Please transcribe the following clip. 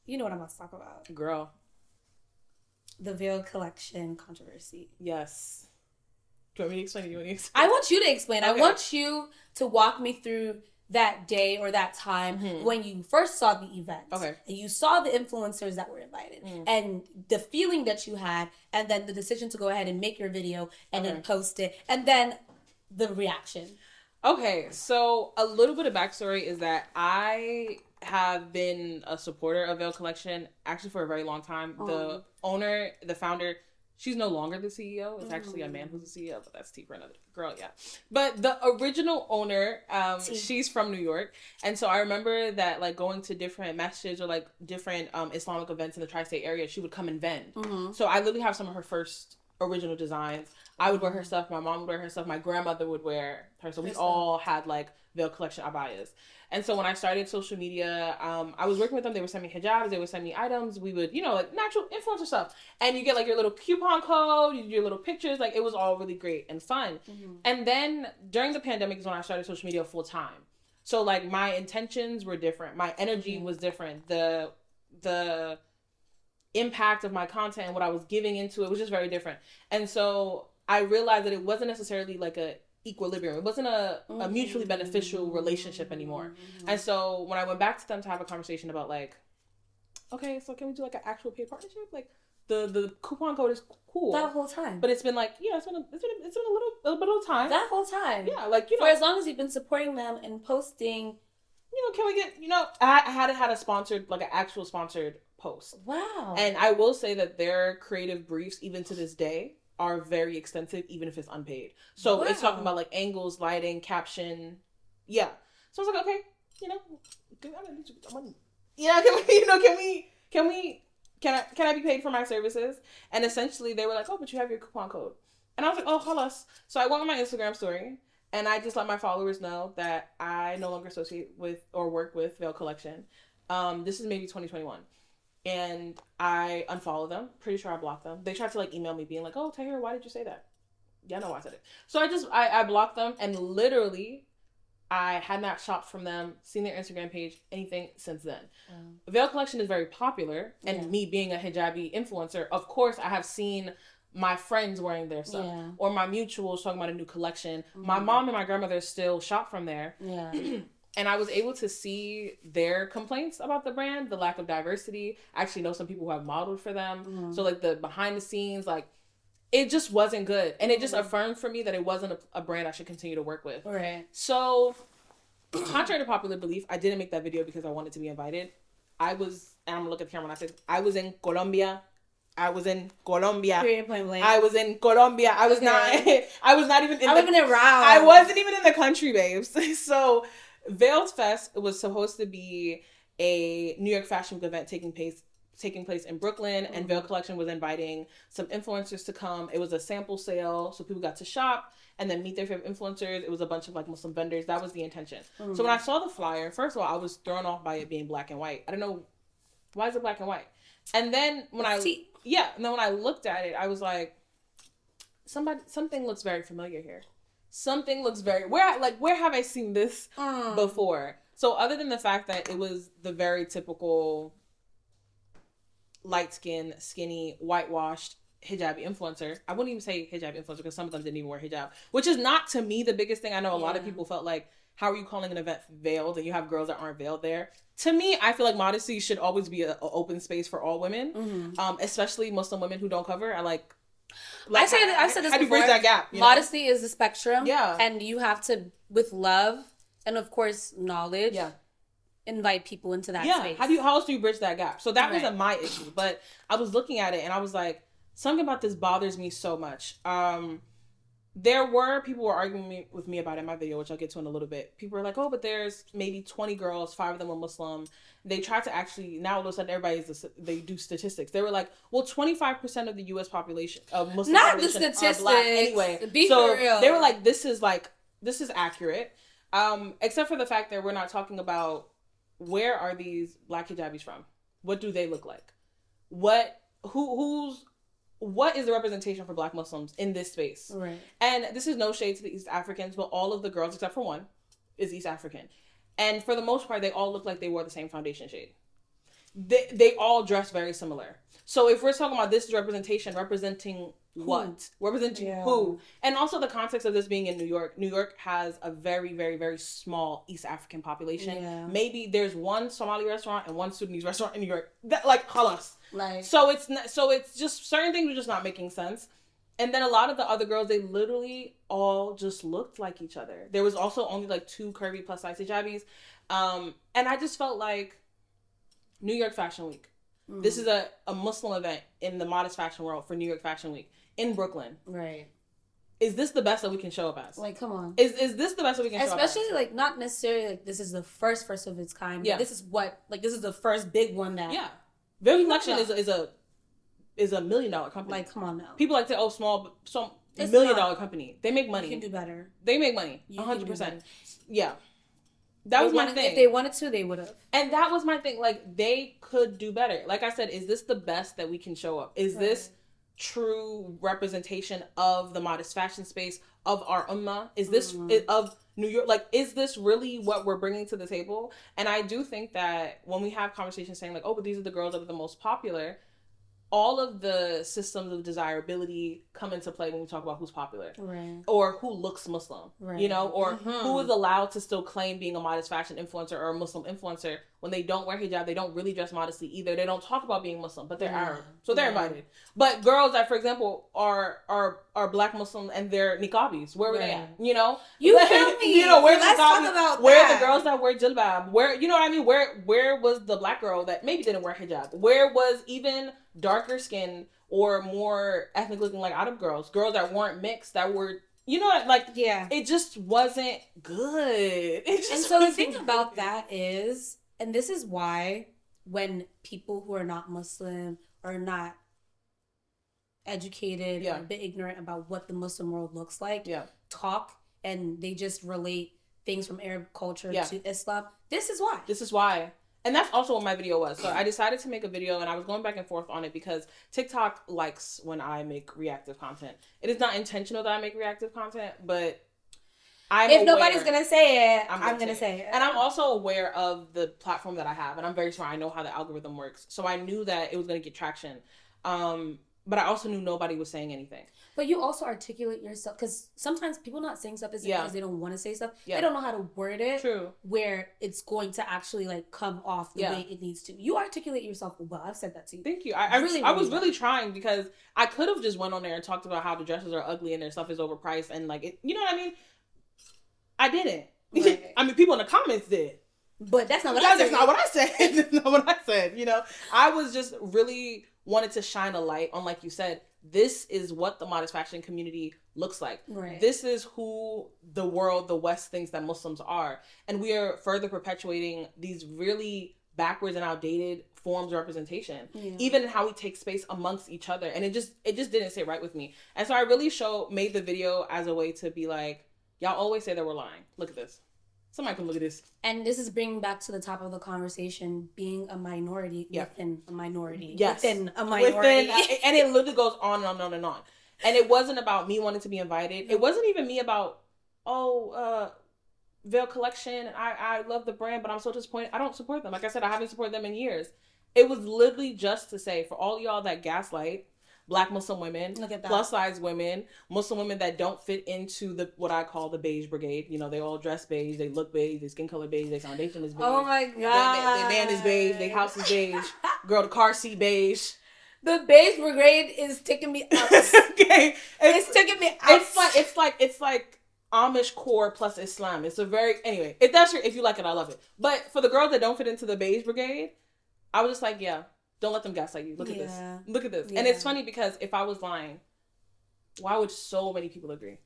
You know what I'm about to talk about. Girl. The veil collection controversy. Yes. Do you want me to explain it? You want me to explain? I want you to explain. Okay. I want you to walk me through that day or that time when you first saw the event. Okay. And you saw the influencers that were invited. And the feeling that you had, and then the decision to go ahead and make your video and then post it. And then the reaction. Okay, so a little bit of backstory is that I have been a supporter of Veil Collection actually for a very long time. The owner, the founder, she's no longer the CEO. It's actually a man who's the CEO, but that's tea for another girl, yeah. But the original owner, she's from New York. And so I remember that, like, going to different masjids or, like, different Islamic events in the tri-state area, she would come and vend. So I literally have some of her first original designs. I would wear her stuff. My mom would wear her stuff. My grandmother would wear her. So we all had, like, Veil Collection abayas. And so when I started social media, I was working with them. They would send me hijabs. They would send me items. We would, you know, like natural influencer stuff. And you get like your little coupon code, your little pictures. Like it was all really great and fun. And then during the pandemic is when I started social media full time. So like my intentions were different. My energy was different. The impact of my content and what I was giving into it was just very different. And so I realized that it wasn't necessarily like a equilibrium. It wasn't a mutually beneficial relationship anymore. And so when I went back to them to have a conversation about like, okay, so can we do like an actual paid partnership? Like the coupon code is cool. That whole time. But it's been like, it's been a little bit of time. That whole time. Yeah, like, you know. For as long as you've been supporting them and posting. You know, can we get, you know, I hadn't had a sponsored, like an actual sponsored post. Wow. And I will say that their creative briefs, even to this day, are very extensive, even if it's unpaid. So it's talking about like angles, lighting, caption. Yeah. So I was like, okay, you know, can I be paid for my services? And essentially they were like, oh, but you have your coupon code. And I was like, oh, halas. So I went on my Instagram story and I just let my followers know that I no longer associate with or work with Veil Collection. This is maybe 2021. And I unfollowed them. Pretty sure I blocked them. They tried to like email me being like, oh, Tahir, why did you say that? Yeah, no, I said it. So I blocked them and literally I had not shopped from them, seen their Instagram page, anything since then. Veil Collection is very popular and me being a hijabi influencer, of course I have seen my friends wearing their stuff or my mutuals talking about a new collection. My mom and my grandmother still shop from there. Yeah. And I was able to see their complaints about the brand, the lack of diversity. I actually know some people who have modeled for them. So, like, the behind the scenes, like, it just wasn't good. And it just affirmed for me that it wasn't a brand I should continue to work with. Right. So, contrary to popular belief, I didn't make that video because I wanted to be invited. And I'm going to look at the camera and I said, I was in Colombia. I was in Colombia. I was in Colombia. I was not even in I wasn't even in the country, babes. So, Veiled Fest was supposed to be a New York Fashion Week event taking place in Brooklyn, and Veil Collection was inviting some influencers to come. It was a sample sale, so people got to shop and then meet their favorite influencers. It was a bunch of like Muslim vendors. That was the intention. So when I saw the flyer, first of all, I was thrown off by it being black and white. I don't know, why is it black and white? And then when I looked at it, I was like, something looks very familiar here. Something looks very... Where have I seen this before? So other than the fact that it was the very typical light-skinned, skinny, whitewashed hijabi influencer. I wouldn't even say hijabi influencer because some of them didn't even wear hijab. Which is not, to me, the biggest thing. I know a lot of people felt like, how are you calling an event veiled and you have girls that aren't veiled there? To me, I feel like modesty should always be an open space for all women. Especially Muslim women who don't cover. I said this before. That gap, modesty is the spectrum. Yeah. And you have to, with love and of course knowledge, invite people into that space. How else do you bridge that gap? So that wasn't my issue. But I was looking at it and I was like, something about this bothers me so much. People were arguing with me about it in my video, which I'll get to in a little bit. People were like, oh, but there's maybe 20 girls, 5 of them were Muslim. They tried to actually, now all of a sudden they do statistics. They were like, well, 25% of the U.S. population, of Muslim not population, the statistics. are black anyway. Be for real. They were like, this is accurate. Except for the fact that we're not talking about where are these black hijabis from? What do they look like? What is the representation for black Muslims in this space? Right. And this is no shade to the East Africans, but all of the girls, except for one, is East African. And for the most part, they all look like they wore the same foundation shade. they all dress very similar. So if we're talking about this representation, representing what? Representing who? And also the context of this being in New York. New York has a very, very, very small East African population. Yeah. Maybe there's one Somali restaurant and one Sudanese restaurant in New York. That, like, khalas. Like, so it's just certain things are just not making sense. And then a lot of the other girls, they literally all just looked like each other. There was also only like 2 curvy plus size hijabis. And I just felt like New York Fashion Week. This is a Muslim event in the modest fashion world for New York Fashion Week in Brooklyn. Right. Is this the best that we can show up as? Like, come on. Is this the best that we can show up as? Especially, like, not necessarily, like, this is the first of its kind. Yeah. This is the first big one that... Yeah. Very Collection is a $1 million company. Like, come on now. People like to, $1 million company. They make money. You can do better. They make money. 100%. Yeah. That was my thing. If they wanted to, they would have. And that was my thing. Like, they could do better. Like I said, is this the best that we can show up? Is this true representation of the modest fashion space, of our ummah? Is this of New York? Like, is this really what we're bringing to the table? And I do think that when we have conversations saying like, oh, but these are the girls that are the most popular, all of the systems of desirability come into play when we talk about who's popular. Right. Or who looks Muslim. Right. You know? Or who is allowed to still claim being a modest fashion influencer or a Muslim influencer when they don't wear hijab, they don't really dress modestly either. They don't talk about being Muslim, but they're Arab. So they're invited. But girls that, for example, are black Muslim and they're niqabis, where were they at? You know? You feel me? You know, where's where are the girls that wear jilbab? Where, you know what I mean? Where was the black girl that maybe didn't wear hijab? Where was even darker skinned or more ethnic looking like Arab girls that weren't mixed, that were, you know, like, it just wasn't good. And so the thing about that is, and this is why when people who are not Muslim or not educated or a bit ignorant about what the Muslim world looks like, talk and they just relate things from Arab culture to Islam. This is why. And that's also what my video was. So I decided to make a video and I was going back and forth on it because TikTok likes when I make reactive content. It is not intentional that I make reactive content, but if nobody's going to say it, I'm going to say it. And I'm also aware of the platform that I have. And I'm very sure I know how the algorithm works. So I knew that it was going to get traction. But I also knew nobody was saying anything. But you also articulate yourself. Because sometimes people not saying stuff is because they don't want to say stuff. Yeah. They don't know how to word it. True. Where it's going to actually like come off the way it needs to. You articulate yourself well. I've said that to you. Thank you. I was really trying because I could have just went on there and talked about how the dresses are ugly and their stuff is overpriced. And like, it, you know what I mean? I didn't. Right. I mean, people in the comments did. But that's not what I said. That's not what I said. That's not what I said. You know, I was just really wanted to shine a light on, like you said, this is what the modest fashion community looks like. Right. This is who the world, the West thinks that Muslims are. And we are further perpetuating these really backwards and outdated forms of representation, even in how we take space amongst each other. And it just didn't sit right with me. And so I really made the video as a way to be like, y'all always say that we're lying. Look at this. Somebody can look at this. And this is bringing back to the top of the conversation, being a minority within a minority. Yes. Within a minority. And it literally goes on and on and on and on. And it wasn't about me wanting to be invited. It wasn't even me about, Veil Collection. I love the brand, but I'm so disappointed. I don't support them. Like I said, I haven't supported them in years. It was literally just to say, for all y'all that gaslight Black Muslim women, plus size women, Muslim women that don't fit into what I call the beige brigade. You know, they all dress beige, they look beige, their skin color beige, their foundation is beige. Oh my God. Their man is beige, their house is beige. Girl, the car seat beige. The beige brigade is taking me out. Okay. It's taking me out. It's like Amish core plus Islam. It's a very, anyway, if you like it, I love it. But for the girls that don't fit into the beige brigade, I was just like, don't let them gaslight you. Look at this. Look at this. Yeah. And it's funny because if I was lying, why would so many people agree?